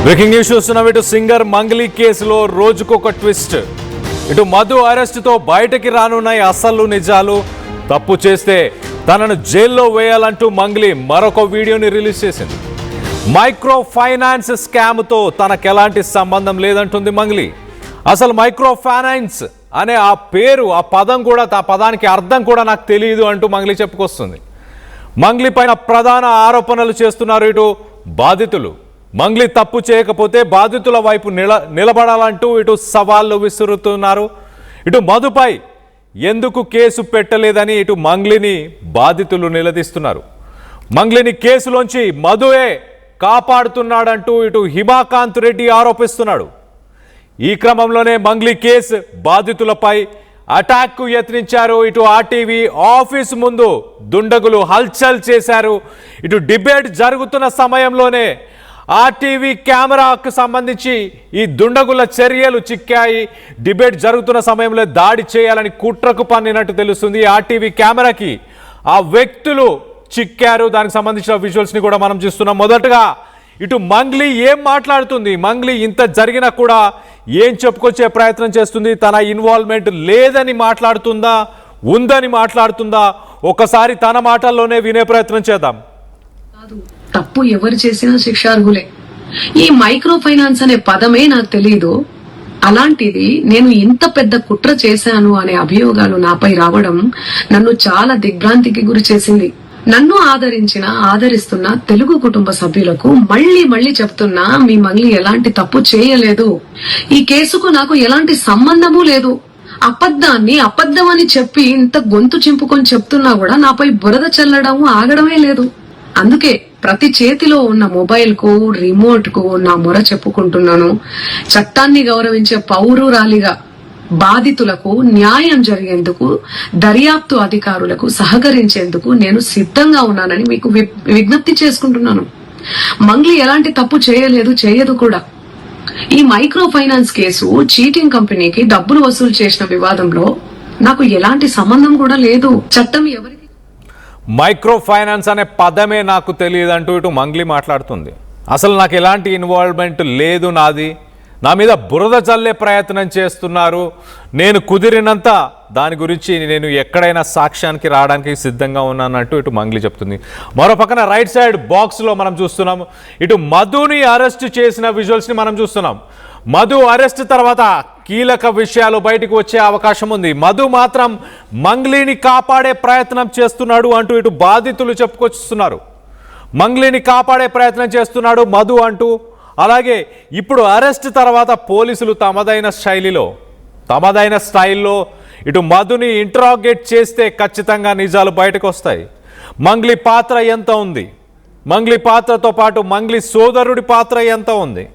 Breaking news చూస్తున్నాం. ఇటు singer Mangli కేసులో రోజుకొక ట్విస్ట్. ఇటు మధు అరెస్టుతో బయటకి రానున్నాయి అసలు నిజాలు. తప్పు చేస్తే తనను జైల్లో వేయాలంటూ మంగ్లీ మరొక వీడియోని రిలీజ్ చేసింది. మైక్రో ఫైనాన్స్ స్కామ్తో తనకు ఎలాంటి సంబంధం లేదంటుంది మంగ్లీ. అసలు మైక్రో ఫైనాన్స్ అనే ఆ పేరు, ఆ పదం కూడా, ఆ పదానికి అర్థం కూడా నాకు తెలియదు అంటూ మంగ్లీ చెప్పుకొస్తుంది. మంగ్లీ పైన ప్రధాన ఆరోపణలు చేస్తున్నారు ఇటు బాధితులు. మంగ్లీ తప్పు చేయకపోతే బాధితుల వైపు నిలబడాలంటూ ఇటు సవాళ్లు విసురుతున్నారు. ఇటు మధుపై ఎందుకు కేసు పెట్టలేదని ఇటు మంగ్లీని బాధితులు నిలదీస్తున్నారు. మంగ్లీని కేసులోంచి మధువే కాపాడుతున్నాడంటూ ఇటు హిమాకాంత్ రెడ్డి ఆరోపిస్తున్నాడు. ఈ క్రమంలోనే మంగ్లీ కేసు బాధితులపై అటాక్కు యత్నించారు. ఇటు ఆర్టీవీ ఆఫీస్ ముందు దుండగులు హల్చల్ చేశారు. ఇటు డిబేట్ జరుగుతున్న సమయంలోనే ఆర్టీవీ కెమెరాకు సంబంధించి ఈ దుండగుల చర్యలు చిక్కాయి. డిబేట్ జరుగుతున్న సమయంలో దాడి చేయాలని కుట్రకు పన్నినట్టు తెలుస్తుంది. ఆర్టీవీ కెమెరాకి ఆ వ్యక్తులు చిక్కారు. దానికి సంబంధించిన విజువల్స్ని కూడా మనం చూస్తున్నాం. మొదటగా ఇటు మంగ్లీ ఏం మాట్లాడుతుంది, మంగ్లీ ఇంత జరిగినా కూడా ఏం చెప్పుకొచ్చే ప్రయత్నం చేస్తుంది, తన ఇన్వాల్వ్మెంట్ లేదని మాట్లాడుతుందా, ఉందని మాట్లాడుతుందా, ఒకసారి తన మాటల్లోనే వినే ప్రయత్నం చేద్దాం. తప్పు ఎవరు చేసినా శిక్షార్హులే. ఈ మైక్రో ఫైనాన్స్ అనే పదమే నాకు తెలియదు. అలాంటిది నేను ఇంత పెద్ద కుట్ర చేశాను అనే అభియోగాలు నాపై రావడం నన్ను చాలా దిగ్భ్రాంతికి గురి చేసింది. నన్ను ఆదరిస్తున్న తెలుగు కుటుంబ సభ్యులకు మళ్ళీ చెప్తున్నా, మీ మంగ్లీ ఎలాంటి తప్పు చేయలేదు. ఈ కేసుకు నాకు ఎలాంటి సంబంధము లేదు. అబద్ధాన్ని అబద్ధమని చెప్పి ఇంత గొంతు చింపుకొని చెప్తున్నా కూడా నాపై బురద చల్లడం ఆగడమే లేదు. అందుకే ప్రతి చేతిలో ఉన్న మొబైల్ కు, రిమోట్ కు నా మొర చెప్పుకుంటున్నాను. చట్టాన్ని గౌరవించే పౌరురాలిగా బాధితులకు న్యాయం జరిగేందుకు, దర్యాప్తు అధికారులకు సహకరించేందుకు నేను సిద్ధంగా ఉన్నానని మీకు విజ్ఞప్తి చేసుకుంటున్నాను. మంగ్లీ ఎలాంటి తప్పు చేయలేదు, చేయదు కూడా. ఈ మైక్రో ఫైనాన్స్ కేసు చీటింగ్ కంపెనీకి డబ్బులు వసూలు చేసిన వివాదంలో నాకు ఎలాంటి సంబంధం కూడా లేదు. చట్టం ఎవరికి మైక్రో ఫైనాన్స్ అనే పదమే నాకు తెలియదంటూ ఇటు మంగ్లీ మాట్లాడుతుంది. అసలు నాకు ఎలాంటి ఇన్వాల్వ్మెంట్ లేదు, నా మీద బురద చల్లే ప్రయత్నం చేస్తున్నారు. నేను కుదిరినంత దాని గురించి నేను ఎక్కడైనా సాక్ష్యానికి రావడానికి సిద్ధంగా ఉన్నానంటూ ఇటు మంగ్లీ చెప్తుంది. మరో పక్కన రైట్ సైడ్ బాక్స్లో మనం చూస్తున్నాం ఇటు మధుని అరెస్ట్ చేసిన విజువల్స్ని మనం చూస్తున్నాం. మధు అరెస్ట్ తర్వాత కీలక విషయాలు బయటకు వచ్చే అవకాశం ఉంది. మధు మాత్రం మంగ్లీని కాపాడే ప్రయత్నం చేస్తున్నాడు అంటూ ఇటు బాధితులు చెప్పుకొస్తున్నారు. మంగ్లీని కాపాడే ప్రయత్నం చేస్తున్నాడు మధు అంటూ. అలాగే ఇప్పుడు అరెస్ట్ తర్వాత పోలీసులు తమదైన స్టైల్లో ఇటు మధుని ఇంటరాగేట్ చేస్తే ఖచ్చితంగా నిజాలు బయటకు వస్తాయి. మంగ్లీ పాత్ర ఎంత ఉంది, మంగ్లీ పాత్రతో పాటు మంగ్లీ సోదరుడి పాత్ర ఎంత ఉంది,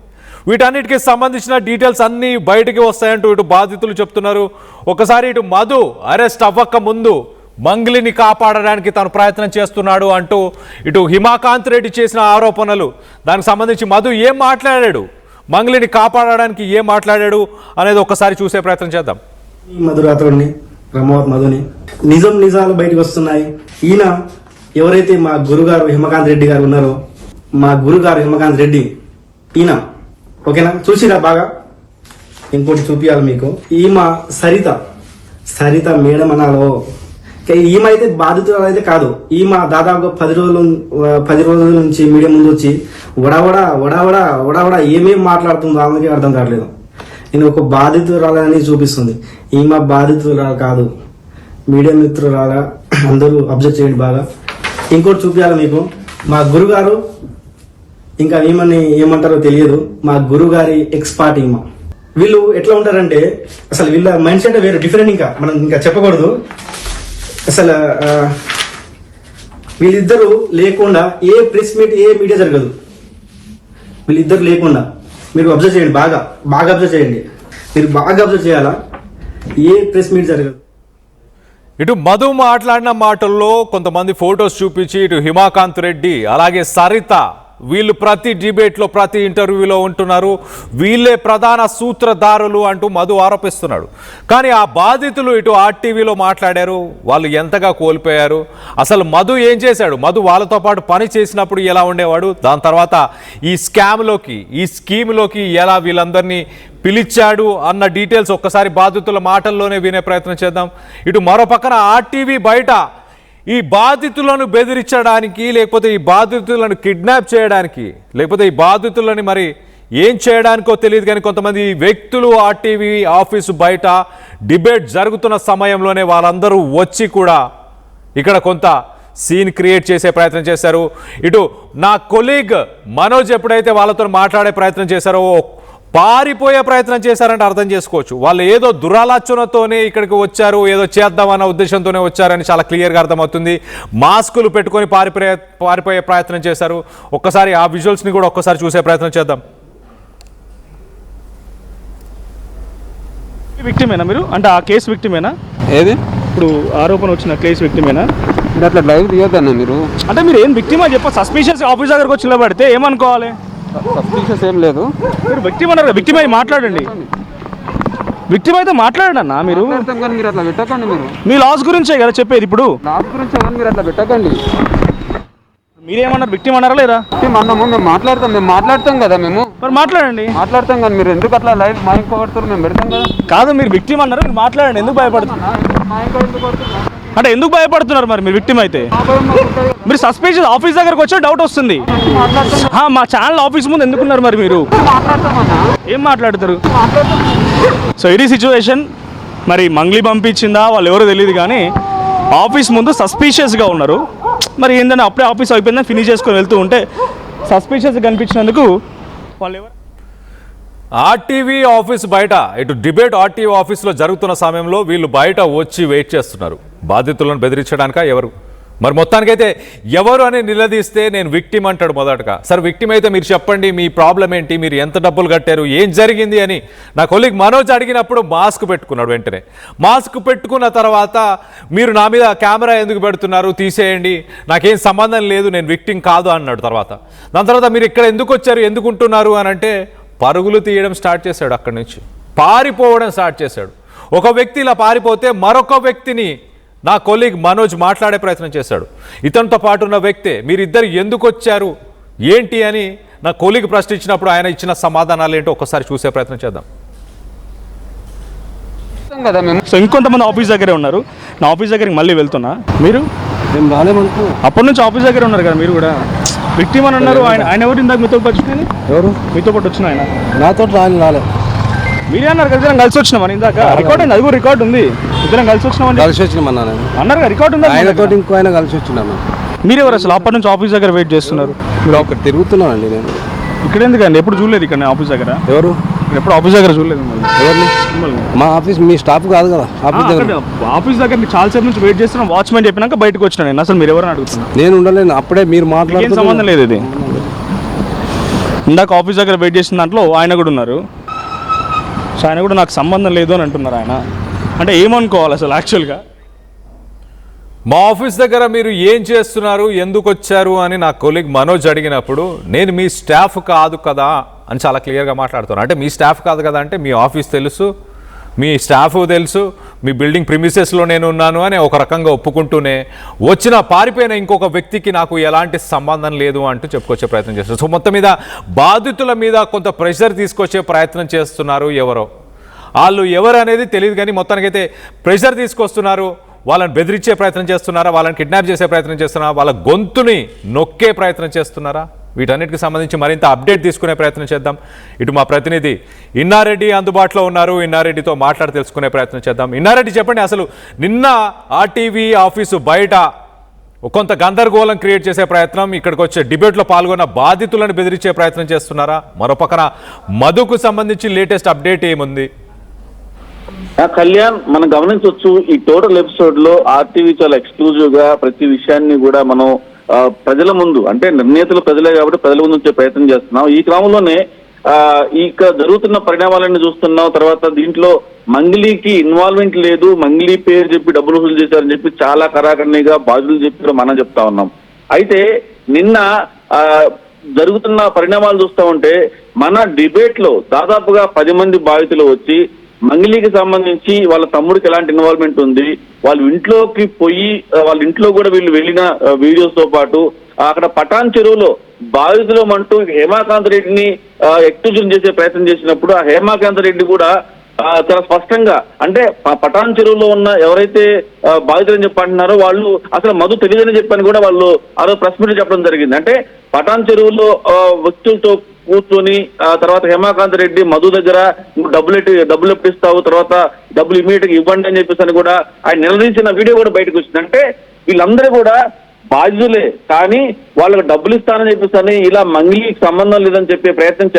వీటన్నిటికీ సంబంధించిన డీటెయిల్స్ అన్నీ బయటికి వస్తాయంటూ ఇటు బాధితులు చెప్తున్నారు. ఒకసారి ఇటు మధు అరెస్ట్ అవ్వక ముందు మంగ్లీని కాపాడడానికి తను ప్రయత్నం చేస్తున్నాడు అంటూ ఇటు హిమాకాంత్ రెడ్డి చేసిన ఆరోపణలు, దానికి సంబంధించి మధు ఏం మాట్లాడాడు, మంగ్లీని కాపాడడానికి ఏం మాట్లాడాడు అనేది ఒకసారి చూసే ప్రయత్నం చేద్దాం. మధురాతరుడిని, బ్రహ్మవత్ మధుని నిజాలు బయటకు వస్తున్నాయి. ఈయన ఎవరైతే మా గురుగారు హిమకాంత్ రెడ్డి గారు ఉన్నారో, మా గురుగారు హిమకాంత్ రెడ్డి ఈయన, ఓకేనా, చూసిరా బాగా. ఇంకోటి చూపియాలి మీకు. ఈమె సరిత మేడం అనాలో. ఈమె అయితే బాధితురాలు అయితే కాదు. ఈమె దాదాపు 10 రోజుల నుంచి మీడియా ముందు వచ్చి వడావడా ఏమేమి మాట్లాడుతుందో ఆమెకి అర్థం కావట్లేదు. నేను ఒక బాధితురాలని చూపిస్తుంది. ఈమె బాధితురాలు కాదు, మీడియా మిత్రురాల. అందరూ అబ్జర్వ్ చేయండి బాగా. ఇంకోటి చూపించాలి మీకు. మా గురుగారు, ఇంకా ఈమెని ఏమంటారో తెలియదు, మా గురుగారి ఎక్స్పర్ట్ ఈమె. వీళ్ళు ఎట్లా ఉంటారంటే అసలు వీళ్ళ మైండ్ సెట్ వేరే డిఫరెంట్. మనం ఇంకా చెప్పకూడదు. అసలు వీళ్ళిద్దరూ లేకుండా ఏ ప్రెస్ మీట్, ఏ మీడియా జరగదు. వీళ్ళిద్దరు లేకుండా మీరు అబ్జర్వ్ చేయండి, బాగా అబ్జర్వ్ చేయండి. మీరు బాగా అబ్జర్వ్ చేయాలా, ఏ ప్రెస్ మీట్ జరగదు. ఇటు మధు మాట్లాడిన మాటల్లో కొంతమంది ఫొటోస్ చూపించి ఇటు హిమాకాంత్ రెడ్డి అలాగే సరిత వీళ్ళు ప్రతి డిబేట్లో ప్రతి ఇంటర్వ్యూలో ఉంటున్నారు, వీళ్ళే ప్రధాన సూత్రధారులు అంటూ మధు ఆరోపిస్తున్నాడు. కానీ ఆ బాధితులు ఇటు ఆర్టీవీలో మాట్లాడారు, వాళ్ళు ఎంతగా కోల్పోయారు, అసలు మధు ఏం చేశాడు, మధు వాళ్ళతో పాటు పని చేసినప్పుడు ఎలా ఉండేవాడు, దాని తర్వాత ఈ స్కామ్లోకి ఈ స్కీమ్లోకి ఎలా వీళ్ళందరినీ పిలిచాడు అన్న డీటెయిల్స్ ఒక్కసారి బాధితుల మాటల్లోనే వినే ప్రయత్నం చేద్దాం. ఇటు మరో పక్కన ఆర్టీవీ బయట ఈ బాధితులను బెదిరించడానికి, లేకపోతే ఈ బాధితులను కిడ్నాప్ చేయడానికి, లేకపోతే ఈ బాధితులని మరి ఏం చేయడానికో తెలియదు కానీ కొంతమంది వ్యక్తులు ఆర్టీవీ ఆఫీసు బయట డిబేట్ జరుగుతున్న సమయంలోనే వాళ్ళందరూ వచ్చి కూడా ఇక్కడ కొంత సీన్ క్రియేట్ చేసే ప్రయత్నం చేశారు. ఇటు నా కొలీగ్ మనోజ్ ఎప్పుడైతే వాళ్ళతో మాట్లాడే ప్రయత్నం చేశారో పారిపోయే ప్రయత్నం చేశారంటే అర్థం చేసుకోవచ్చు. వాళ్ళు ఏదో దురాలోచనతోనే ఇక్కడికి వచ్చారు, ఏదో చేద్దామన్న ఉద్దేశంతోనే వచ్చారని చాలా క్లియర్గా అర్థమవుతుంది. మాస్కులు పెట్టుకొని పారిపోయే ప్రయత్నం చేశారు. ఒక్కసారి ఆ విజువల్స్ని కూడా ఒక్కసారి చూసే ప్రయత్నం చేద్దాం. విక్టిమేనా మీరు? అంటే ఆ కేసు విక్టిమేనా? ఏది ఇప్పుడు ఆరోపణ వచ్చిన కేసు విక్టిమేనా? మీరు అట్లా లైవ్ తీయొద్దన్న మీరు. అంటే మీరు ఏం విక్టిమా చెప్ప, సస్పీషియస్ ఆఫీస్ దగ్గరకు వచ్చి నిలబడితే ఏమనుకోవాలి? సస్పీషియస్ ఏం లేదు. మీరు విక్టిమ్ అన్నారు, విక్టిమ్ అయి మాట్లాడండి. విక్టిమ్ అయితే మాట్లాడండి అన్న. మీరు కానీ మీరు అట్లా పెట్టకండి. మీరు మీ లాస్ గురించే కదా చెప్పేది. ఇప్పుడు లాస్ గురించి కానీ మీరు అట్లా పెట్టకండి. మీరేమన్నారు, విక్టిమ్ అన్నారా లేదా? అన్నాము, మేము మాట్లాడతాం కదా మేము. మరి మాట్లాడతాం కానీ మీరు ఎందుకు అట్లా లైవ్ మా ఇంకో పడుతారు, మేము పెడతాం కదా. కాదు, మీరు విక్టిమ్ అన్నారు, మీరు మాట్లాడండి. ఎందుకు భయపడుతున్నారు? అంటే ఎందుకు భయపడుతున్నారు మరి మీరు విక్టిమ్ అయితే? మీరు సస్పెన్షన్ ఆఫీస్ దగ్గరకు వచ్చే డౌట్ వస్తుంది. మా ఛానల్ ఆఫీస్ ముందు ఎందుకున్నారు మరి మీరు? ఏం మాట్లాడతారు? సో ఇది సిచ్యువేషన్. మరి మంగ్లీ పంపించిందా వాళ్ళు ఎవరో తెలియదు కానీ ఆఫీస్ ముందు సస్పీషియస్గా ఉన్నారు. మరి ఏంటంటే అప్పుడే ఆఫీస్ అయిపోయిందని ఫినిష్ చేసుకొని వెళ్తూ ఉంటే సస్పీషియస్గా కనిపించినందుకు వాళ్ళు ఎవరు? ఆర్టీవీ ఆఫీస్ బయట ఇటు డిబేట్ ఆర్టీవీ ఆఫీస్లో జరుగుతున్న సమయంలో వీళ్ళు బయట వచ్చి వెయిట్ చేస్తున్నారు. బాధితులను బెదిరించడానిక ఎవరు? మరి మొత్తానికైతే ఎవరు అని నిలదీస్తే నేను విక్టిమ్ అంటాడు మొదటగా. సరే విక్టిమ్ అయితే మీరు చెప్పండి, మీ ప్రాబ్లం ఏంటి, మీరు ఎంత డబ్బులు కట్టారు, ఏం జరిగింది అని నా కొలీగ్ మనోజ్ అడిగినప్పుడు మాస్క్ పెట్టుకున్నాడు. వెంటనే మాస్క్ పెట్టుకున్న తర్వాత మీరు నా మీద కెమెరా ఎందుకు పెడుతున్నారు, తీసేయండి, నాకేం సంబంధం లేదు, నేను విక్టిమ్ కాదు అన్నాడు. దాని తర్వాత మీరు ఇక్కడ ఎందుకు వచ్చారు, ఎందుకు ఉంటున్నారు అని అంటే పరుగులు తీయడం స్టార్ట్ చేశాడు. అక్కడి నుంచి పారిపోవడం స్టార్ట్ చేశాడు. ఒక వ్యక్తి ఇలా పారిపోతే మరొక వ్యక్తిని నా కొలీగ్ మనోజ్ మాట్లాడే ప్రయత్నం చేశాడు. ఇతనితో పాటు ఉన్న వ్యక్తే మీరిద్దరు ఎందుకు వచ్చారు ఏంటి అని నా కొలీగ్ ప్రశ్నించినప్పుడు ఆయన ఇచ్చిన సమాధానాలు ఏంటో ఒక్కసారి చూసే ప్రయత్నం చేద్దాం. సో ఇంకొంతమంది ఆఫీస్ దగ్గరే ఉన్నారు. నా ఆఫీస్ దగ్గరికి మళ్ళీ వెళ్తున్నా. మీరు అప్పటి నుంచి ఆఫీస్ దగ్గర ఉన్నారు కదా, మీరు కూడా విక్టిమ్ అని అన్నారు. ఆయన ఎవరు ఇందాక మీతో వచ్చిన? ఎవరు మీతో పాటు వచ్చిన ఆయన? నాతో రాలే. మీరే అన్నారు కదా ఇద్దరం కలిసి వచ్చినామని. ఇందాక రికార్డ్ అయింది, అది కూడా రికార్డ్ ఉంది. ఇద్దరం కలిసి వచ్చినామని అన్నారు కదా, రికార్డ్ ఉంది. ఇంకో ఆయన కలిసి వచ్చినాము. మీరెవరు అసలు? అప్పటి నుంచి ఆఫీస్ దగ్గర వెయిట్ చేస్తున్నారు. మీరు అక్కడ తిరుగుతున్నానండి నేను. ఇక్కడ ఎందుకండి? ఎప్పుడు చూడలేదు ఇక్కడ ఆఫీస్ దగ్గర. ఎవరు? ఎప్పుడు ఆఫీస్ దగ్గర చూడలేదు. ఎవరిని? మా ఆఫీస్ మీ స్టాఫ్ కాదు కదా. ఆఫీస్ దగ్గర చాలా సేపు నుంచి వెయిట్ చేస్తున్నాం. వాచ్మెన్ చెప్పినాక బయటకు వచ్చినా నేను. అసలు మీరు ఎవరైనా అడుగుతున్నారు? నేను ఉండలేను. అప్పుడే మీరు మాట్లాడే సంబంధం లేదు. ఇది ఇందాక ఆఫీస్ దగ్గర వెయిట్ చేసిన దాంట్లో ఆయన కూడా ఉన్నారు. సో ఆయన కూడా నాకు సంబంధం లేదు అని అంటున్నారు. ఆయన అంటే ఏమనుకోవాలి అసలు యాక్చువల్గా? మా ఆఫీస్ దగ్గర మీరు ఏం చేస్తున్నారు, ఎందుకు వచ్చారు అని నా కొలీగ్ మనోజ్ అడిగినప్పుడు నేను మీ స్టాఫ్ కాదు కదా అని చాలా క్లియర్గా మాట్లాడుతున్నాను. అంటే మీ స్టాఫ్ కాదు కదా అంటే మీ ఆఫీస్ తెలుసు, మీ స్టాఫ్ తెలుసు, మీ బిల్డింగ్ ప్రిమిసెస్లో నేను ఉన్నాను అని ఒక రకంగా ఒప్పుకుంటూనే పారిపోయిన ఇంకొక వ్యక్తికి నాకు ఎలాంటి సంబంధం లేదు అంటూ చెప్పుకొచ్చే ప్రయత్నం చేస్తారు. సో మొత్తం మీద బాధితుల మీద కొంత ప్రెషర్ తీసుకొచ్చే ప్రయత్నం చేస్తున్నారు. వాళ్ళు ఎవరు అనేది తెలియదు కానీ మొత్తానికైతే ప్రెషర్ తీసుకొస్తున్నారు. వాళ్ళని బెదిరించే ప్రయత్నం చేస్తున్నారా, వాళ్ళని కిడ్నాప్ చేసే ప్రయత్నం చేస్తున్నారా, వాళ్ళ గొంతుని నొక్కే ప్రయత్నం చేస్తున్నారా, వీటన్నిటికి సంబంధించి మరింత అప్డేట్ తీసుకునే ప్రయత్నం చేద్దాం. ఇటు మా ప్రతినిధి ఇన్నారెడ్డి అందుబాటులో ఉన్నారు. ఇన్నారెడ్డితో మాట్లాడి తెలుసుకునే ప్రయత్నం చేద్దాం. ఇన్నారెడ్డి చెప్పండి, అసలు నిన్న ఆర్టీవీ ఆఫీసు బయట కొంత గందరగోళం క్రియేట్ చేసే ప్రయత్నం, ఇక్కడికి వచ్చే డిబేట్లో పాల్గొన్న బాధితులను బెదిరించే ప్రయత్నం చేస్తున్నారా? మరోపక్కన మధుకు సంబంధించి లేటెస్ట్ అప్డేట్ ఏముంది? కళ్యాణ్, మనం గమనించవచ్చు ఈ టోటల్ ఎపిసోడ్ లో ఆర్టీవీ చాలా ఎక్స్క్లూజివ్ గా ప్రతి విషయాన్ని కూడా మనం ప్రజల ముందు, అంటే నిర్ణేతలు ప్రజలే కాబట్టి ప్రజల ముందు వచ్చే ప్రయత్నం చేస్తున్నాం. ఈ క్రమంలోనే ఇక జరుగుతున్న పరిణామాలన్నీ చూస్తున్నాం. తర్వాత దీంట్లో మంగ్లీకి ఇన్వాల్వ్మెంట్ లేదు, మంగ్లీ పేరు చెప్పి డబ్బులు వసూలు చేశారని చెప్పి చాలా కరాఖండిగా బాధ్యులు చెప్పి మనం చెప్తా ఉన్నాం. అయితే నిన్న జరుగుతున్న పరిణామాలు చూస్తూ ఉంటే మన డిబేట్ లో దాదాపుగా 10 మంది బాధితులు వచ్చి మంగిలికి సంబంధించి వాళ్ళ తమ్ముడికి ఎలాంటి ఇన్వాల్వ్మెంట్ ఉంది, వాళ్ళ ఇంట్లోకి పోయి వాళ్ళ ఇంట్లో కూడా వీళ్ళు వెళ్ళిన వీడియోస్ తో పాటు అక్కడ పటాన్ చెరువులో బాధితులు అంటూ హేమాకాంత్ రెడ్డిని ఎక్స్క్యూజన్ చేసే ప్రయత్నం చేసినప్పుడు ఆ హేమాకాంత్ రెడ్డి కూడా చాలా స్పష్టంగా అంటే పటాన్ చెరువులో ఉన్న ఎవరైతే బాధితులని చెప్పంటున్నారో వాళ్ళు అసలు మధు తెలియదని చెప్పని కూడా వాళ్ళు ఆ రోజు ప్రెస్ మీట్ చెప్పడం జరిగింది. అంటే పటాన్ చెరువులో వ్యక్తులతో కూర్చొని తర్వాత హేమాకాంత్ రెడ్డి మధు దగ్గర డబ్బులు ఎప్పిస్తావు, తర్వాత డబ్బులు ఇమీడియట్ గా ఇవ్వండి అని చెప్పేసి అని కూడా ఆయన నిలదీసిన వీడియో కూడా బయటకు వచ్చింది. అంటే వీళ్ళందరూ కూడా బాధ్యులే, కానీ వాళ్ళకి డబ్బులు ఇస్తానని చెప్పేసి ఇలా మంగిలికి సంబంధం లేదని చెప్పే ప్రయత్నం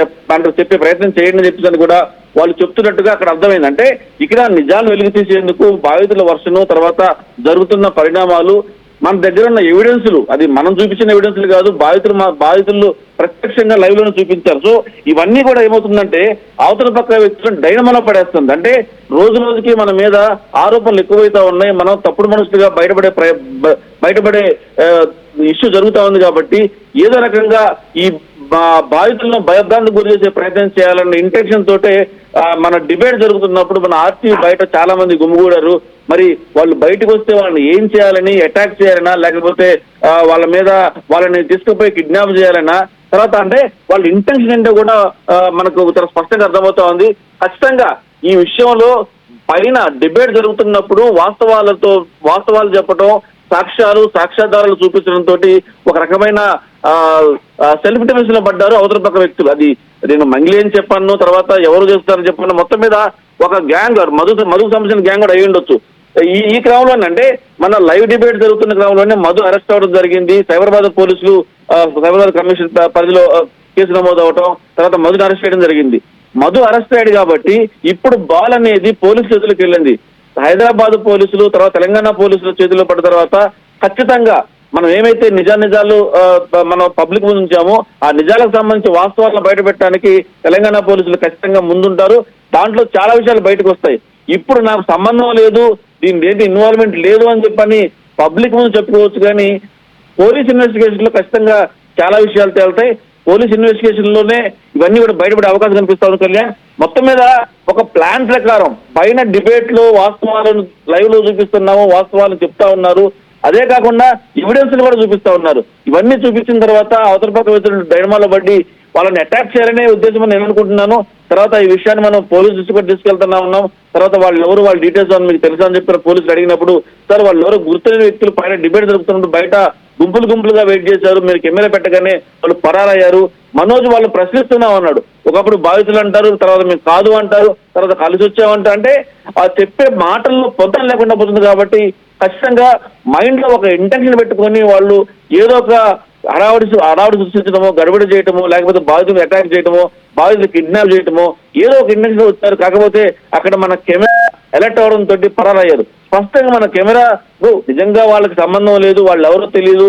చేయండి అని చెప్పేసి కూడా వాళ్ళు చెప్తున్నట్టుగా అక్కడ అర్థమైంది. అంటే ఇక్కడ నిజాలు వెలుగు తీసేందుకు బాధితుల వర్షను తర్వాత జరుగుతున్న పరిణామాలు మన దగ్గర ఉన్న ఎవిడెన్సులు, అది మనం చూపించిన ఎవిడెన్సులు కాదు, బాధితులు ప్రత్యక్షంగా లైవ్ లోనే చూపించారు. సో ఇవన్నీ కూడా ఏమవుతుందంటే అవతల పక్క వ్యక్తులను డైనమలో పడేస్తుంది. అంటే రోజు రోజుకి మన మీద ఆరోపణలు ఎక్కువైతా ఉన్నాయి, మనం తప్పుడు మనుషులుగా బయటపడే ఇష్యూ జరుగుతా ఉంది. కాబట్టి ఏదో రకంగా ఈ బాధితులను భయభ్రాంతికి గురి చేసే ప్రయత్నం చేయాలన్న ఇంటెన్షన్ తోటే మన డిబేట్ జరుగుతున్నప్పుడు మన ఆర్టీవీ బయట చాలా మంది గుమిగూడారు. మరి వాళ్ళు బయటకు వస్తే వాళ్ళని ఏం చేయాలని, అటాక్ చేయాలనా, లేకపోతే వాళ్ళని తీసుకుపోయి కిడ్నాప్ చేయాలనా, తర్వాత అంటే వాళ్ళ ఇంటెన్షన్ ఏంటో కూడా మనకు చాలా స్పష్టంగా అర్థమవుతా ఉంది. ఖచ్చితంగా ఈ విషయంలో పైన డిబేట్ జరుగుతున్నప్పుడు వాస్తవాలు చెప్పడం, సాక్ష్యాధారాలు చూపించడంతో ఒక రకమైన సెల్ఫ్ డిఫెన్స్ లో పడ్డారు అవతల పక్క వ్యక్తులు. అది నేను మంగిలి అని చెప్పాను, తర్వాత ఎవరు చేస్తారని చెప్పాను, మొత్తం మీద ఒక గ్యాంగ్ మధుకు సంబంధించిన గ్యాంగ్ కూడా అయ్యి ఉండొచ్చు. ఈ క్రమంలోనే అంటే మన లైవ్ డిబేట్ జరుగుతున్న క్రమంలోనే మధు అరెస్ట్ అవ్వడం జరిగింది. సైబరాబాద్ పోలీసులు సైబరాబాద్ కమిషన్ పరిధిలో కేసు నమోదు అవటం, తర్వాత మధుని అరెస్ట్ చేయడం జరిగింది. మధు అరెస్ట్ అయ్యాడు కాబట్టి ఇప్పుడు బాల్ అనేది పోలీసు చేతులకు వెళ్ళింది. హైదరాబాద్ పోలీసులు తర్వాత తెలంగాణ పోలీసుల చేతిలో పడ్డ తర్వాత ఖచ్చితంగా మనం ఏమైతే నిజాలు మనం పబ్లిక్ ముందు ఉంచామో ఆ నిజాలకు సంబంధించి వాస్తవాలను బయట పెట్టడానికి తెలంగాణ పోలీసులు ఖచ్చితంగా ముందుంటారు. దాంట్లో చాలా విషయాలు బయటకు వస్తాయి. ఇప్పుడు నాకు సంబంధం లేదు, దీని ఏంటి ఇన్వాల్వ్మెంట్ లేదు అని చెప్పని పబ్లిక్ ముందు చెప్పుకోవచ్చు, కానీ పోలీస్ ఇన్వెస్టిగేషన్ లో ఖచ్చితంగా చాలా విషయాలు తేలుతాయి. పోలీస్ ఇన్వెస్టిగేషన్ లోనే ఇవన్నీ కూడా బయటపడే అవకాశం కనిపిస్తా ఉంది. కళ్యాణ్, మొత్తం మీద ఒక ప్లాన్ ప్రకారం పైన డిబేట్ లో వాస్తవాలను లైవ్ లో చూపిస్తున్నాము, వాస్తవాలను చెప్తా ఉన్నారు, అదే కాకుండా ఎవిడెన్స్ కూడా చూపిస్తా ఉన్నారు. ఇవన్నీ చూపించిన తర్వాత అవతల పక్క వ్యక్తులు డైనమాలో పడి వాళ్ళని అటాక్ చేయాలనే ఉద్దేశం నేను అనుకుంటున్నాను. తర్వాత ఈ విషయాన్ని మనం పోలీసు దృష్టి కూడా తీసుకెళ్తున్నా ఉన్నాం. తర్వాత వాళ్ళు ఎవరు, వాళ్ళ డీటెయిల్స్ అని మీకు తెలుసా అని చెప్పి పోలీసులు అడిగినప్పుడు సార్ వాళ్ళు ఎవరు గుర్తులేని వ్యక్తులు పైన డిబేట్ జరుగుతున్నప్పుడు బయట గుంపులుగా వెయిట్ చేశారు, మీరు కెమెరా పెట్టగానే వాళ్ళు పరారయ్యారు. మనోజ్ వాళ్ళు ప్రశ్నిస్తున్నాం అన్నాడు. ఒకప్పుడు బాధితులు అంటారు, తర్వాత మేము కాదు అంటారు, తర్వాత కలిసి వచ్చామంట. అంటే ఆ చెప్పే మాటల్లో పొంతం లేకుండా పోతుంది. కాబట్టి ఖచ్చితంగా మైండ్ లో ఒక ఇంటెన్షన్ పెట్టుకొని వాళ్ళు ఏదో ఒక హడావుడి సృష్టించడమో, గడబడి చేయటమో, లేకపోతే బాధితులు అటాక్ చేయటమో, బాధితులు కిడ్నాప్ చేయటమో ఏదో ఒక ఇంటెన్షన్ వచ్చారు. కాకపోతే అక్కడ మన కెమెరా అలర్ట్ అవడంతో పరారయ్యారు. స్పష్టంగా మన కెమెరా నిజంగా వాళ్ళకి సంబంధం లేదు, వాళ్ళు ఎవరో తెలియదు,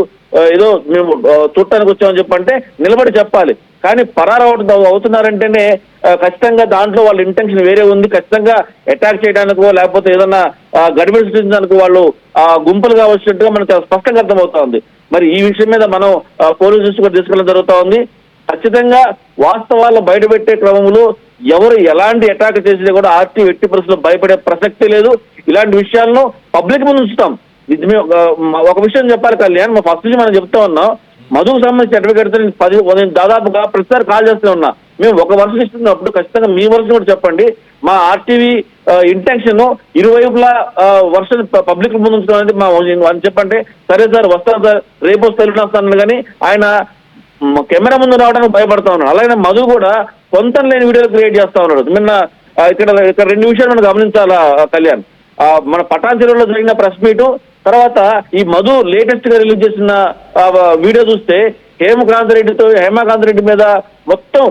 ఏదో మేము చూడటానికి వచ్చామని చెప్పంటే నిలబడి చెప్పాలి. కానీ అవుతున్నారంటేనే ఖచ్చితంగా దాంట్లో వాళ్ళ ఇంటెన్షన్ వేరే ఉంది. ఖచ్చితంగా అటాక్ చేయడానికో లేకపోతే ఏదన్నా గడిబడి సృష్టించడానికి వాళ్ళు గుంపులుగా వచ్చినట్టుగా మనకు చాలా స్పష్టంగా అర్థమవుతా ఉంది. మరి ఈ విషయం మీద మనం పోలీసు దృష్టి కూడా తీసుకెళ్ళడం జరుగుతా ఉంది. ఖచ్చితంగా వాస్తవాలు బయటపెట్టే క్రమంలో ఎవరు ఎలాంటి అటాక్ చేసినా కూడా ఆర్టీ ఎట్టి పరిస్థితుల్లో భయపడే ప్రసక్తి లేదు. ఇలాంటి విషయాలను పబ్లిక్ ముందు ఉంచుతాం. ఒక విషయం చెప్పాలి కళ్యాణ్, మా ఫస్ట్ నుంచి మనం చెప్తా ఉన్నాం, మధుకు సంబంధించి సర్టిఫికేట్ దాదాపుగా ప్రతిసారి కాల్ చేస్తూ ఉన్నా. మేము ఒక వర్షం ఇస్తున్నప్పుడు ఖచ్చితంగా మీ వర్షం కూడా చెప్పండి. మా ఆర్టీవీ ఇంటెన్షన్ ఇరువైపులా వర్షం పబ్లిక్ ముందు ఉంచడం అనేది మా అని చెప్పంటే సరే సార్ వస్తాను సార్, రేపు వస్తాను కానీ ఆయన కెమెరా ముందు రావడానికి భయపడతా ఉన్నాడు. అలాగే మధు కూడా పొంతం లేని వీడియోలు క్రియేట్ చేస్తా ఉన్నాడు. నిన్న ఇక్కడ 2 విషయాలు మనం గమనించాలా కళ్యాణ్. మన పటాన్ చెరువులో జరిగిన ప్రెస్ మీటు, తర్వాత ఈ మధు లేటెస్ట్ గా రిలీజ్ చేసిన వీడియో చూస్తే హేమాకాంత్ రెడ్డి మీద మొత్తం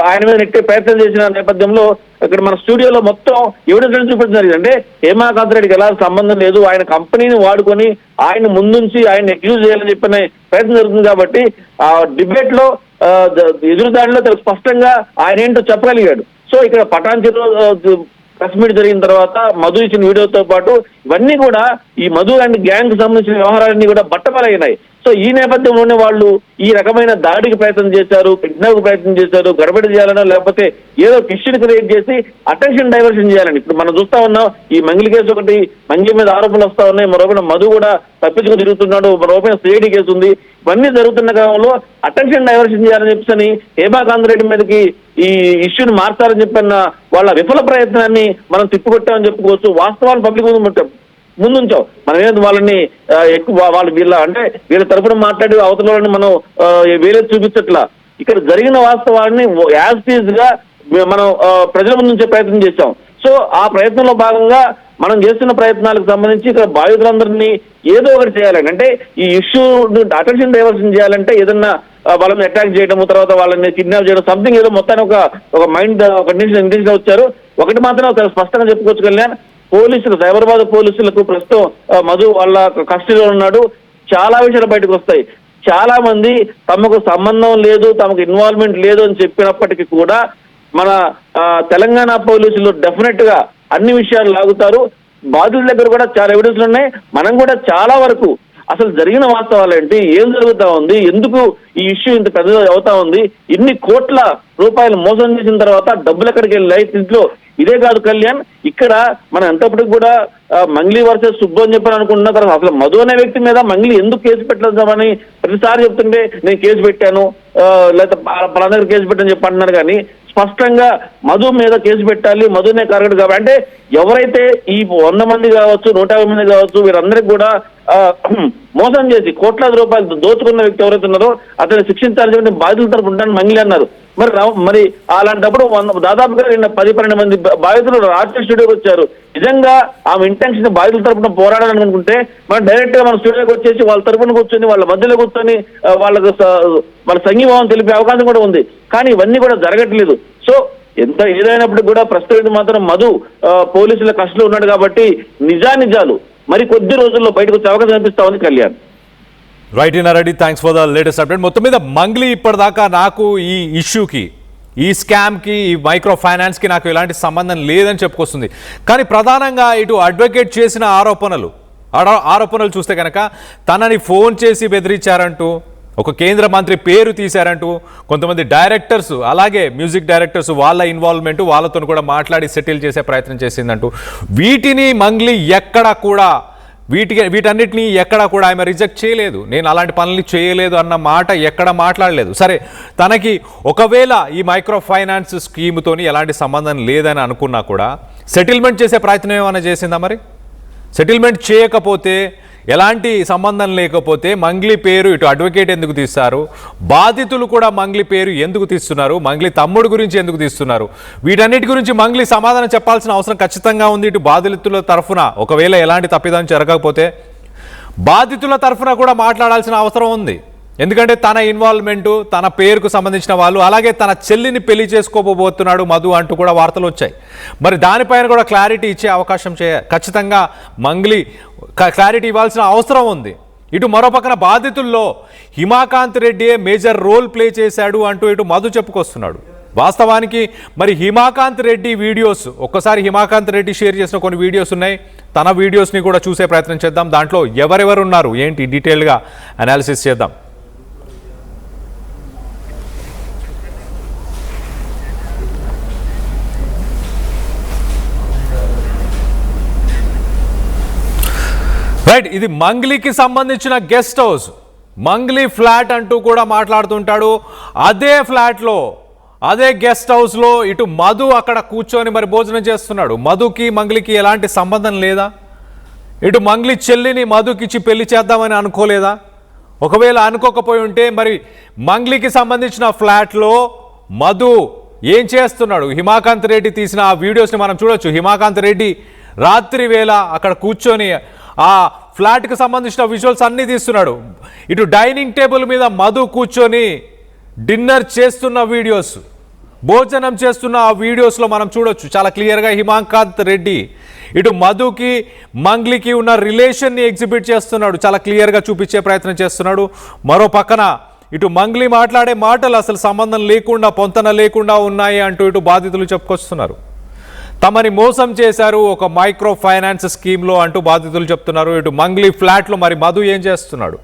ఆయన మీద నెట్టే ప్రయత్నం చేసిన నేపథ్యంలో ఇక్కడ మన స్టూడియోలో మొత్తం ఎవిడెన్స్ చూపించడం జరిగింది. అంటే హేమాకాంత్ రెడ్డికి ఎలా సంబంధం లేదు, ఆయన కంపెనీని వాడుకొని ఆయన ముందుంచి ఆయన ఎక్యూజ్ చేయాలని చెప్పిన ప్రయత్నం జరుగుతుంది. కాబట్టి ఆ డిబేట్ లో ఎదురుదాడిలో స్పష్టంగా ఆయన ఏంటో చెప్పగలిగాడు. సో ఇక్కడ పటాన్ చెరువు ప్రెస్ మీట్ జరిగిన తర్వాత మధు ఇచ్చిన వీడియోతో పాటు ఇవన్నీ కూడా ఈ మధు అండ్ గ్యాంగ్ సంబంధించిన వ్యవహారాలన్నీ కూడా బట్టబలైనాయి. సో ఈ నేపథ్యంలోనే వాళ్ళు ఈ రకమైన దాడికి ప్రయత్నం చేశారు, కిడ్నాప్ ప్రయత్నం చేశారు, గడబడి చేయాలనో లేకపోతే ఏదో కిషన్ క్రియేట్ చేసి అటెన్షన్ డైవర్షన్ చేయాలని. ఇప్పుడు మనం చూస్తా ఉన్నాం, ఈ మంగిలి కేసు ఒకటి, మంగి మీద ఆరోపణలు వస్తా ఉన్నాయి, మరోపైన మధు కూడా తప్పించుకుని తిరుగుతున్నాడు, మరోపైన సిఐడి కేసు ఉంది. ఇవన్నీ జరుగుతున్న క్రమంలో అటెన్షన్ డైవర్షన్ చేయాలని చెప్పని హేమాకాంత్ రెడ్డి మీదకి ఈ ఇష్యూని మార్చాలని చెప్పిన వాళ్ళ విఫల ప్రయత్నాన్ని మనం తిప్పుకొట్టామని చెప్పుకోవచ్చు. వాస్తవాలు పబ్లిక్ ముందుంచాం. మనం ఏదో వాళ్ళని ఎక్కువ వాళ్ళు వీళ్ళ తరఫున మాట్లాడి అవతల వాళ్ళని మనం వేరే చూపించట్లా. ఇక్కడ జరిగిన వాస్తవాన్ని యాజ్ టీజ్ గా మనం ప్రజల ముందు ఉంచే ప్రయత్నం చేశాం. సో ఆ ప్రయత్నంలో భాగంగా మనం చేస్తున్న ప్రయత్నాలకు సంబంధించి ఇక్కడ బాధితులందరినీ ఏదో ఒకటి చేయాలండి. అంటే ఈ ఇష్యూ అటెన్షన్ డైవర్షన్ చేయాలంటే ఏదన్నా వాళ్ళని అటాక్ చేయడము, తర్వాత వాళ్ళని కిడ్నాప్ చేయడం, సంథింగ్ ఏదో మొత్తాన్ని ఒక మైండ్ ఒక ఇంటెన్షన్ వచ్చారు. ఒకటి మాత్రం స్పష్టంగా చెప్పుకోవచ్చు కళ్యాణ్, పోలీసులు, సైబరాబాద్ పోలీసులకు ప్రస్తుతం మధు వాళ్ళ కస్టడీలో ఉన్నాడు. చాలా విషయాలు బయటకు వస్తాయి. చాలా మంది తమకు సంబంధం లేదు, తమకు ఇన్వాల్వ్మెంట్ లేదు అని చెప్పినప్పటికీ కూడా మన తెలంగాణ పోలీసులు డెఫినెట్ గా అన్ని విషయాలు లాగుతారు. బాధితుల దగ్గర కూడా చాలా ఎవిడెన్స్లు ఉన్నాయి. మనం కూడా చాలా వరకు అసలు జరిగిన వాస్తవాలు ఏంటి, ఏం జరుగుతా ఉంది, ఎందుకు ఈ ఇష్యూ ఇంత పెద్దది అవుతా ఉంది, ఇన్ని కోట్ల రూపాయలు మోసం చేసిన తర్వాత డబ్బులు ఎక్కడికి వెళ్ళాయి దీంట్లో. ఇదే కాదు కళ్యాణ్, ఇక్కడ మనం ఎంతప్పటికి కూడా మంగ్లీ వర్సెస్ సుబ్బు అని చెప్పని అనుకుంటున్న తర్వాత అసలు మధు అనే వ్యక్తి మీద మంగ్లీ ఎందుకు కేసు పెట్టలేదామని ప్రతిసారి చెప్తుంటే నేను కేసు పెట్టాను లేదా పలానా కేసు పెట్టని చెప్పి అంటున్నారు. కానీ స్పష్టంగా మధు మీద కేసు పెట్టాలి, మధునే కరగడు కాబట్టి అంటే ఎవరైతే ఈ 100 మంది కావచ్చు, 150 మంది కావచ్చు, వీరందరికీ కూడా మోసం చేసి కోట్లాది రూపాయలు దోచుకున్న వ్యక్తి ఎవరైతే ఉన్నారో అతన్ని శిక్షించాలని చెప్పి బాధితుల తరపు ఉంటాను మంగ్లీ అన్నారు. మరి అలాంటప్పుడు దాదాపుగా 10-12 మంది బాధితులు రాత్రి స్టూడియోకి వచ్చారు. నిజంగా ఆమె ఇంటెన్షన్ బాధితుల తరపున పోరాడాలని అనుకుంటే మనం డైరెక్ట్ గా మన స్టూడియోకి వచ్చేసి వాళ్ళ తరపున కూర్చొని వాళ్ళ మధ్యలో కూర్చొని వాళ్ళ సంఘీభావం తెలిపే అవకాశం కూడా ఉంది. కానీ ఇవన్నీ కూడా జరగట్లేదు. సో ఏదైనప్పటికీ కూడా ప్రస్తుతం మాత్రం మధు పోలీసుల కస్టడీలో ఉన్నాడు కాబట్టి నిజాలు మరి కొద్ది రోజుల్లో బయటకు వచ్చే అవకాశం కనిపిస్తా ఉంది Kalyan. Right in Reddy, thanks for the latest update. మొత్తం మీద మంగ్లీ ఇప్పటిదాకా నాకు ఈ ఇష్యూకి, ఈ స్కామ్కి, ఈ మైక్రో ఫైనాన్స్కి నాకు ఎలాంటి సంబంధం లేదని చెప్పుకొస్తుంది. కానీ ప్రధానంగా ఇటు అడ్వకేట్ చేసిన ఆరోపణలు చూస్తే కనుక తనని ఫోన్ చేసి బెదిరించారంటూ, ఒక కేంద్ర మంత్రి పేరు తీశారంటూ, కొంతమంది డైరెక్టర్స్, అలాగే మ్యూజిక్ డైరెక్టర్స్ వాళ్ళ ఇన్వాల్వ్మెంట్, వాళ్ళతో కూడా మాట్లాడి సెటిల్ చేసే ప్రయత్నం చేసిందంటూ, వీటిని మంగ్లీ ఎక్కడా కూడా వీటన్నిటినీ ఎక్కడా కూడా ఆమె రిజెక్ట్ చేయలేదు. నేను అలాంటి పనులు చేయలేదు అన్న మాట ఎక్కడ మాట్లాడలేదు. సరే, తనకి ఒకవేళ ఈ మైక్రో ఫైనాన్స్ స్కీమ్తోని ఎలాంటి సంబంధం లేదని అనుకున్నా కూడా సెటిల్మెంట్ చేసే ప్రయత్నం ఏమైనా చేసిందా? మరి సెటిల్మెంట్ చేయకపోతే, ఎలాంటి సంబంధం లేకపోతే మంగ్లీ పేరు ఇటు అడ్వకేట్ ఎందుకు తీస్తారు? బాధితులు కూడా మంగ్లీ పేరు ఎందుకు తీస్తున్నారు? మంగ్లీ తమ్ముడు గురించి ఎందుకు తీస్తున్నారు? వీటన్నిటి గురించి మంగ్లీ సమాధానం చెప్పాల్సిన అవసరం ఖచ్చితంగా ఉంది. ఇటు బాధితుల తరఫున ఒకవేళ ఎలాంటి తప్పిదం జరగకపోతే బాధితుల తరఫున కూడా మాట్లాడాల్సిన అవసరం ఉంది. ఎందుకంటే తన ఇన్వాల్వ్మెంటు, తన పేరుకు సంబంధించిన వాళ్ళు, అలాగే తన చెల్లిని పెళ్లి చేసుకోబోతున్నాడు మధు అంటూ కూడా వార్తలు వచ్చాయి. మరి దానిపైన కూడా క్లారిటీ ఇచ్చే అవకాశం ఖచ్చితంగా మంగ్లీ క్లారిటీ ఇవ్వాల్సిన అవసరం ఉంది. ఇటు మరో పక్కన బాధితుల్లో హిమాకాంత్ రెడ్డియే మేజర్ రోల్ ప్లే చేశాడు అంటూ ఇటు మధు చెప్పుకొస్తున్నాడు. వాస్తవానికి మరి హిమాకాంత్ రెడ్డి వీడియోస్, ఒక్కసారి హిమాకాంత్ రెడ్డి షేర్ చేసిన కొన్ని వీడియోస్ ఉన్నాయి, తన వీడియోస్ని కూడా చూసే ప్రయత్నం చేద్దాం. దాంట్లో ఎవరెవరు ఉన్నారు ఏంటి డీటెయిల్గా అనాలిసిస్ చేద్దాం. రైట్, ఇది మంగ్లీకి సంబంధించిన గెస్ట్ హౌస్, మంగ్లీ ఫ్లాట్ అంటూ కూడా మాట్లాడుతుంటాడు. అదే ఫ్లాట్లో, అదే గెస్ట్ హౌస్లో ఇటు మధు అక్కడ కూర్చొని మరి భోజనం చేస్తున్నాడు. మధుకి మంగ్లీకి ఎలాంటి సంబంధం లేదా? ఇటు మంగ్లీ చెల్లిని మధుకిచ్చి పెళ్లి చేద్దామని అనుకోలేదా? ఒకవేళ అనుకోకపోయి ఉంటే మరి మంగ్లీకి సంబంధించిన ఫ్లాట్లో మధు ఏం చేస్తున్నాడు? హిమాకాంత్ రెడ్డి తీసిన ఆ వీడియోస్ని మనం చూడొచ్చు. హిమాకాంత్ రెడ్డి రాత్రి వేళ అక్కడ కూర్చొని ఆ ఫ్లాట్కి సంబంధించిన విజువల్స్ అన్నీ తీస్తున్నాడు. ఇటు డైనింగ్ టేబుల్ మీద మధు కూర్చొని డిన్నర్ చేస్తున్న వీడియోస్, భోజనం చేస్తున్న ఆ వీడియోస్లో మనం చూడొచ్చు చాలా క్లియర్గా. హిమాకాంత్ రెడ్డి ఇటు మధుకి మంగ్లీకి ఉన్న రిలేషన్ని ఎగ్జిబిట్ చేస్తున్నాడు, చాలా క్లియర్గా చూపించే ప్రయత్నం చేస్తున్నాడు. మరో పక్కన ఇటు మంగ్లీ మాట్లాడే మాటలు అసలు సంబంధం లేకుండా, పొంతన లేకుండా ఉన్నాయి అంటూ ఇటు బాధితులు చెప్పుకొస్తున్నారు. తమని మోసం చేశారు ఒక మైక్రో ఫైనాన్స్ స్కీమ్లో అంటూ బాధితులు చెప్తున్నారు. ఇటు మంగ్లీ ఫ్లాట్లో మరి మధు ఏం చేస్తున్నాడు?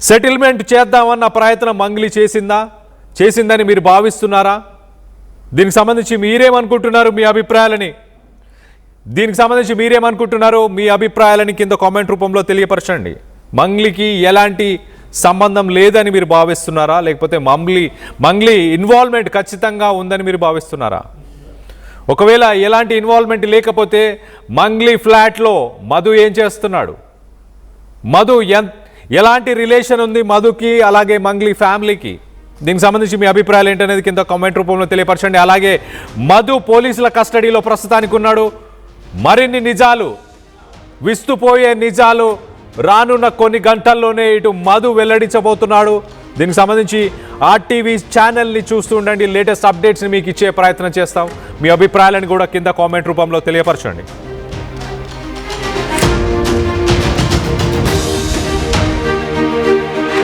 సెటిల్మెంట్ చేద్దామన్న ప్రయత్నం మంగ్లీ చేసిందని మీరు భావిస్తున్నారా? దీనికి సంబంధించి మీరేమనుకుంటున్నారు? మీ అభిప్రాయాలని కింద కామెంట్ రూపంలో తెలియపరచండి. మంగ్లీకి ఎలాంటి సంబంధం లేదని మీరు భావిస్తున్నారా, లేకపోతే మంగ్లీ ఇన్వాల్వ్మెంట్ ఖచ్చితంగా ఉందని మీరు భావిస్తున్నారా? ఒకవేళ ఎలాంటి ఇన్వాల్వ్మెంట్ లేకపోతే మంగ్లీ ఫ్లాట్లో మధు ఏం చేస్తున్నాడు? ఎలాంటి రిలేషన్ ఉంది మధుకి అలాగే మంగ్లీ ఫ్యామిలీకి? దీనికి సంబంధించి మీ అభిప్రాయాలు ఏంటనేది కింద కామెంట్ రూపంలో తెలియపరచండి. అలాగే మధు పోలీసుల కస్టడీలో ప్రస్తుతానికి ఉన్నాడు. మరిన్ని నిజాలు, విస్తుపోయే నిజాలు రానున్న కొన్ని గంటల్లోనే ఇటు మధు వెల్లడించబోతున్నాడు. దీనికి సంబంధించి RTV ఛానల్ని చూస్తూ ఉండండి. లేటెస్ట్ అప్డేట్స్ని మీకు ఇచ్చే ప్రయత్నం చేస్తాం. మీ అభిప్రాయాలను కూడా కింద కామెంట్ రూపంలో తెలియపరచండి.